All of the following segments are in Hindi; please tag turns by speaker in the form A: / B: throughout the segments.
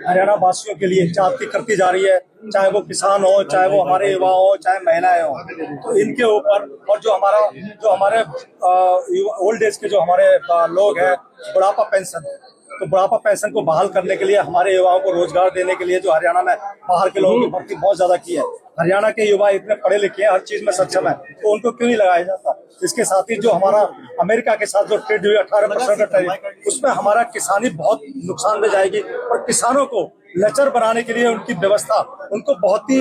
A: हरियाणा वासियों के लिए जाति करती जा रही है, चाहे वो किसान हो, चाहे वो हमारे युवा हो, चाहे महिलाएं हो। तो इनके ऊपर और जो हमारे ओल्ड एज के जो हमारे लोग हैं, बुढ़ापा पेंशन, तो बुढ़ापा पेंशन को बहाल करने के लिए, हमारे युवाओं को रोजगार देने के लिए जो हरियाणा में बाहर के लोगों की भर्ती बहुत ज्यादा की है। हरियाणा के युवा इतने पढ़े लिखे हैं, हर चीज में सक्षम है, तो उनको क्यों नहीं लगाया जाता। इसके साथ ही जो हमारा अमेरिका के साथ जो ट्रेड हुई 18% का टैरिफ, उसमें हमारा किसानी बहुत नुकसान में जाएगी। और किसानों को लचर बनाने के लिए उनकी व्यवस्था, उनको बहुत ही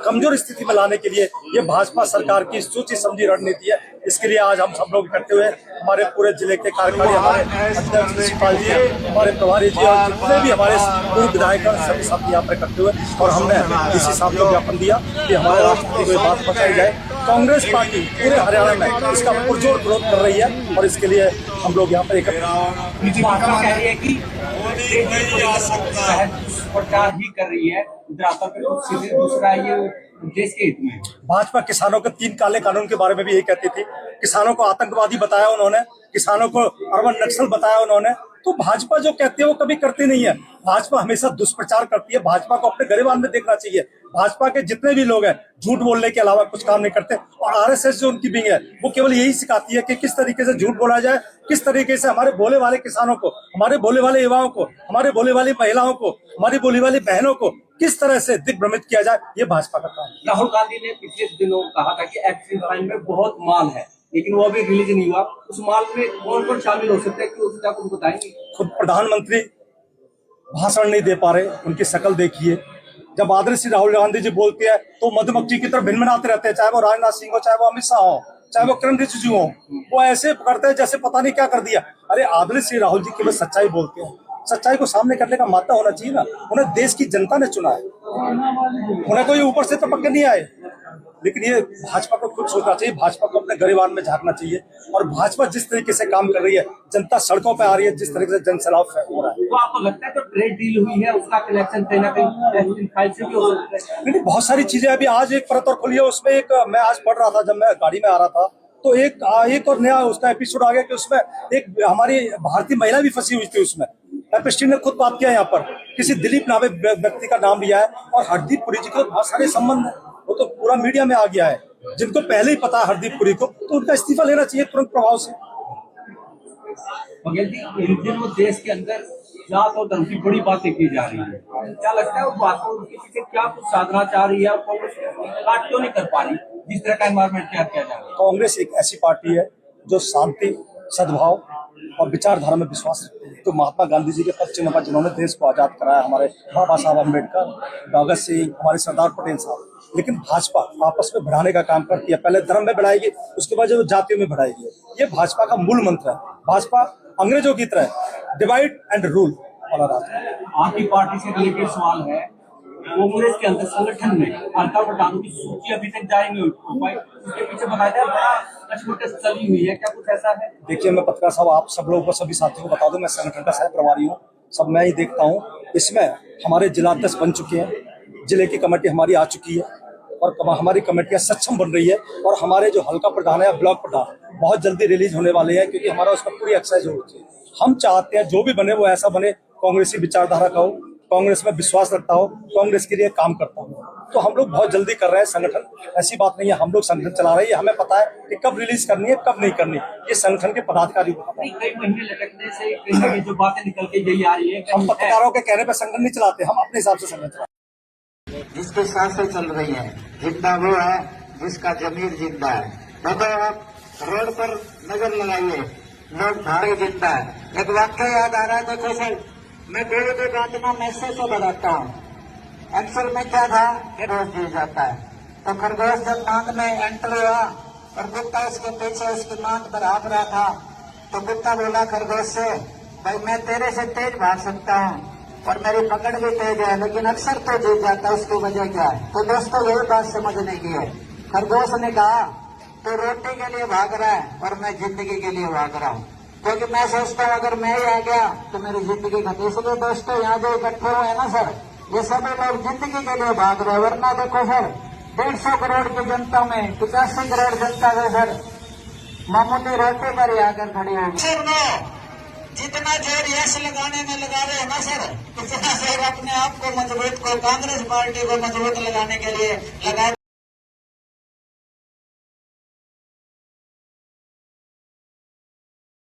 A: कमजोर स्थिति में लाने के लिए ये भाजपा सरकार की सोची समझी रणनीति है। इसके लिए आज हम सब लोग इकट्ठे हुए, हमारे पूरे जिले के कार्यकारी, हमारे अध्यक्ष शिवपाल जी, हमारे प्रभारी जी और जितने भी हमारे पूर्व विधायक सभी साथी यहाँ पर इकट्ठे हुए। और हमने इसी साथ को ज्ञापन दिया कि हमारे राष्ट्रपति को ये बात पहुंचाई जाए। कांग्रेस पार्टी पूरे हरियाणा में इसका पुरजोर विरोध कर रही है और इसके लिए हम लोग यहाँ पर इकट्ठे
B: प्रचार ही कर रही है, दूसरा ये देश के हित में।
A: भाजपा किसानों के 3 काले कानून के बारे में भी यही कहती थी। किसानों को आतंकवादी बताया उन्होंने, किसानों को अर्बन नक्सल बताया उन्होंने। तो भाजपा जो कहती है वो कभी करती नहीं है। भाजपा हमेशा दुष्प्रचार करती है। भाजपा को अपने गरिबान में देखना चाहिए। भाजपा के जितने भी लोग हैं झूठ बोलने के अलावा कुछ काम नहीं करते। और आरएसएस जो उनकी विंग है वो केवल यही सिखाती है कि किस तरीके से झूठ बोला जाए, किस तरीके से हमारे भोले वाले किसानों को, हमारे भोले वाले युवाओं को, हमारे भोले वाली महिलाओं को, हमारी भोली वाली बहनों को किस तरह से दिग्भ्रमित किया जाए। ये भाजपा का काम है।
B: राहुल गांधी ने पिछले दिनों कहा था कि एक्सिस बैंक में बहुत माल है, लेकिन वो अभी रिलीज नहीं हुआ। उस माल में कौन कौन शामिल हो सकते हैं कि उसका कुछ बताएंगे।
A: खुद प्रधानमंत्री भाषण नहीं दे पा रहे, उनकी शक्ल देखिए। जब आदरणीय श्री राहुल गांधी जी बोलते हैं तो मधुमक्खी की तरह भिनभिनाते रहते हैं, चाहे वो राजनाथ सिंह हो, चाहे वो अमित शाह हो, चाहे वो किरण रिजिजू हो। वो ऐसे करते हैं जैसे पता नहीं क्या कर दिया। अरे आदरणीय श्री राहुल जी केवल सच्चाई बोलते हैं। सच्चाई को सामने करने का माता होना चाहिए ना। उन्हें देश की जनता ने चुना है, उन्हें कोई ऊपर से टपक के नहीं आए। लेकिन ये भाजपा को खुद सोचना चाहिए, भाजपा को अपने गरिबान में झांकना चाहिए। और भाजपा जिस तरीके से काम कर रही है, जनता सड़कों पे आ रही है, जिस तरीके से जनसैलाब हो रहा है।
B: तो आपको लगता है तो ट्रेड डील हुई है, उसका कनेक्शन कहीं ना कहीं फाइल से भी हो सकता है।
A: नहीं, बहुत सारी चीजें अभी आज एक परत और खुली है। उसमें एक मैं आज पढ़ रहा था, जब मैं गाड़ी में आ रहा था, तो एक और नया उसका एपिसोड आ गया कि उसमें एक हमारी भारतीय महिला भी फंसी हुई थी। उसमें एपिस्टी ने खुद बात किया, यहाँ पर किसी दिलीप नामे व्यक्ति का नाम लिया है। और हरदीप पुरी जी को बहुत सारे संबंध है, वो तो पूरा मीडिया में आ गया है। जिनको पहले ही पता है हरदीप पुरी को, तो उनका इस्तीफा लेना चाहिए तुरंत प्रभाव से।
B: बघेल जी, इन दिनों देश के अंदर जात और धर्म की बड़ी बातें की जा रही है। क्या लगता है वो बात को उनके पीछे क्या कुछ साधना चाह रही है और कांग्रेस काट क्यों नहीं कर पा रही जिस तरह का एनवायरमेंट तैयार किया जा रहा है।
A: कांग्रेस एक ऐसी पार्टी है जो शांति, सद्भाव और विचारधारा में विश्वास रखती है। तो महात्मा गांधी जी के पद चिन्ह पर जिन्होंने देश को आजाद कराया, हमारे बाबा साहब अम्बेडकर, भगत सिंह, हमारे सरदार पटेल साहब। लेकिन भाजपा आपस में बढ़ाने का काम करती है। पहले धर्म में बढ़ाएगी, उसके बाद जो जातियों में बढ़ाएगी। ये भाजपा का मूल मंत्र है। भाजपा अंग्रेजों की तरह डिवाइड एंड रूल वाला रास्ता।
B: आपकी पार्टी से रिलेटेड सवाल है, कांग्रेस के अंदर संगठन में अलका प्रधान की सूची अभी तक जारी नहीं हो पाई, उसके पीछे बताया बड़ा कचमुच चली हुई है, क्या कुछ ऐसा है।
A: देखिए, मैं पत्रकार साहब आप सब लोगों को, सभी साथियों को बता दूं, मैं संगठन का सह प्रभारी हूँ। सब मैं ही देखता हूँ। इसमें हमारे जिलाध्यक्ष बन चुके हैं, जिले की कमेटी हमारी आ चुकी है और हमारी कमेटियां सक्षम बन रही है। और हमारे जो हल्का प्रधान है, ब्लॉक प्रधान, बहुत जल्दी रिलीज होने वाले हैं, क्योंकि हमारा उसका पूरी एक्सरसाइज हो रही है। हम चाहते हैं जो भी बने वो ऐसा बने, कांग्रेसी विचारधारा का हो, कांग्रेस में विश्वास रखता हो, कांग्रेस के लिए काम करता हो। तो हम लोग बहुत जल्दी कर रहे हैं संगठन, ऐसी बात नहीं है। हम लोग संगठन चला रहे हैं, हमें पता है कि कब रिलीज करनी है, कब नहीं करनी, ये संगठन के पदाधिकारी को पता है।
B: कई महीने लटकने से कहीं ना कहीं जो बातें निकल के यही आ रही है।
A: हम पत्रकारों के कहने पर संगठन नहीं चलाते, हम अपने हिसाब से संगठन चलाते हैं।
C: जिसके साथ से चल रही है, जिंदा वो है जिसका जमीर जिंदा है। देखो आप रोड पर नजर लगाइए, लोग भाड़े जिंदा है। एक वाक्य याद आ रहा है, देखो सर, मैं डेढ़ के गांजना मैसेज से बताता हूँ। अक्सर में क्या था कि रोज गिर जाता है। तो खरगोश जब नाक में एंटर हुआ और कुत्ता उसके पीछे उसकी नाक पर हाँफ रहा था, तो कुत्ता बोला खरगोश से, भाई मैं तेरे से तेज भाग सकता हूँ और मेरी पकड़ भी तेज है, लेकिन अक्सर तो जीत जाता है, उसकी वजह क्या है। तो दोस्तों यही बात समझने की है। खरगोश ने कहा तो रोटी के लिए भाग रहा है और मैं जिंदगी के लिए भाग रहा हूँ, क्योंकि मैं सोचता हूँ अगर मैं ही आ गया तो मेरी जिंदगी खत्म। इसलिए दोस्तों यहाँ जो इकट्ठे हुए हैं ना सर, ये सभी लोग जिंदगी के लिए भाग रहे हैं। वरना देखो सर, 150 करोड़ की जनता में 85 करोड़ जनता है सर, मामूली रोटी पर ही आकर खड़ी होगी। जितना जोर यश लगाने में लगा रहे हैं ना सर, उतना जोर अपने आप को मजबूत को, कांग्रेस पार्टी को मजबूत लगाने के लिए लगा